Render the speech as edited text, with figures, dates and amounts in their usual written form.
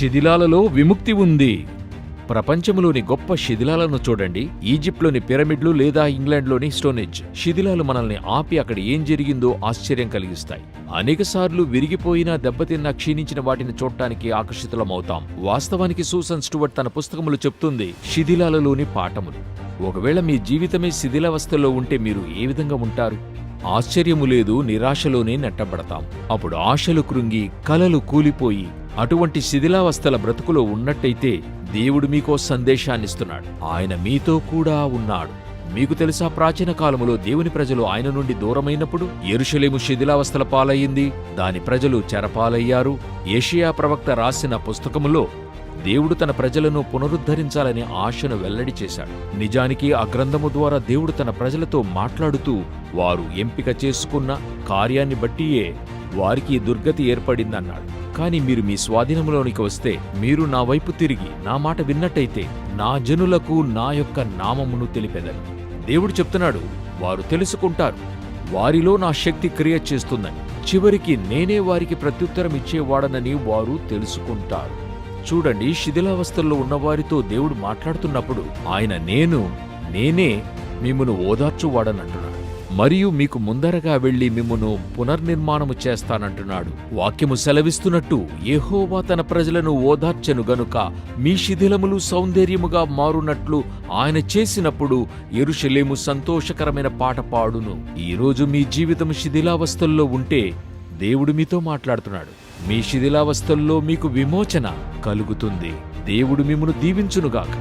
శిథిలాలలో విముక్తి ఉంది. ప్రపంచంలోని గొప్ప శిథిలాలను చూడండి. ఈజిప్ట్లోని పిరమిడ్లు లేదా ఇంగ్లాండ్లోని స్టోనేజ్ శిథిలాలు మనల్ని ఆపి అక్కడ ఏం జరిగిందో ఆశ్చర్యం కలిగిస్తాయి. అనేకసార్లు విరిగిపోయినా దెబ్బతిన్నా క్షీణించిన వాటిని చూడటానికి ఆకర్షితులమవుతాం. వాస్తవానికి సూసన్ స్టూవర్ట్ తన పుస్తకములు చెప్తుంది శిథిలాలలోని పాఠములు. ఒకవేళ మీ జీవితమే శిథిలావస్థలో ఉంటే మీరు ఏ విధంగా ఉంటారు? ఆశ్చర్యము లేదు, నిరాశలోనే నెట్టబడతాం. అప్పుడు ఆశలు కృంగి కలలు కూలిపోయి అటువంటి శిథిలావస్థల బ్రతుకులో ఉన్నట్టయితే దేవుడు మీకో సందేశాన్నిస్తున్నాడు. ఆయన మీతో కూడా ఉన్నాడు. మీకు తెలుసా, ప్రాచీన కాలములో దేవుని ప్రజలు ఆయన నుండి దూరమైనప్పుడు యెరూషలేము శిథిలావస్థల పాలయ్యింది. దాని ప్రజలు చెరపాలయ్యారు. యెషయా ప్రవక్త రాసిన పుస్తకములో దేవుడు తన ప్రజలను పునరుద్ధరించాలనే ఆశను వెల్లడి చేశాడు. నిజానికి ఆ గ్రంథము ద్వారా దేవుడు తన ప్రజలతో మాట్లాడుతూ వారు ఎంపిక చేసుకున్న కార్యాన్ని బట్టియే వారికి దుర్గతి ఏర్పడిందన్నాడు. కాని మీరు మీ స్వాధీనంలోనికి వస్తే, మీరు నా వైపు తిరిగి నా మాట విన్నట్టయితే నా జనులకు నా యొక్క నామమును తెలిపెదను. దేవుడు చెప్తున్నాడు, వారు తెలుసుకుంటారు, వారిలో నా శక్తి క్రియ చేస్తుందని. చివరికి నేనే వారికి ప్రత్యుత్తరం ఇచ్చేవాడనని వారు తెలుసుకుంటారు. చూడండి, శిథిలావస్థల్లో ఉన్నవారితో దేవుడు మాట్లాడుతున్నప్పుడు ఆయన నేనే మిమ్మును ఓదార్చువాడనంటున్నాడు. మరియు మీకు ముందరగా వెళ్లి మిమ్మును పునర్నిర్మాణము చేస్తానంటున్నాడు. వాక్యము సెలవిస్తున్నట్టు యెహోవా తన ప్రజలను ఓదార్చెను గనుక మీ శిథిలములు సౌందర్యముగా మారునట్లు ఆయన చేసినప్పుడు యెరూషలేము సంతోషకరమైన పాట పాడును. ఈరోజు మీ జీవితం శిథిలావస్థల్లో ఉంటే దేవుడు మీతో మాట్లాడుతున్నాడు. మీ శిథిలావస్థల్లో మీకు విమోచన కలుగుతుంది. దేవుడు మిమ్మును దీవించునుగాక.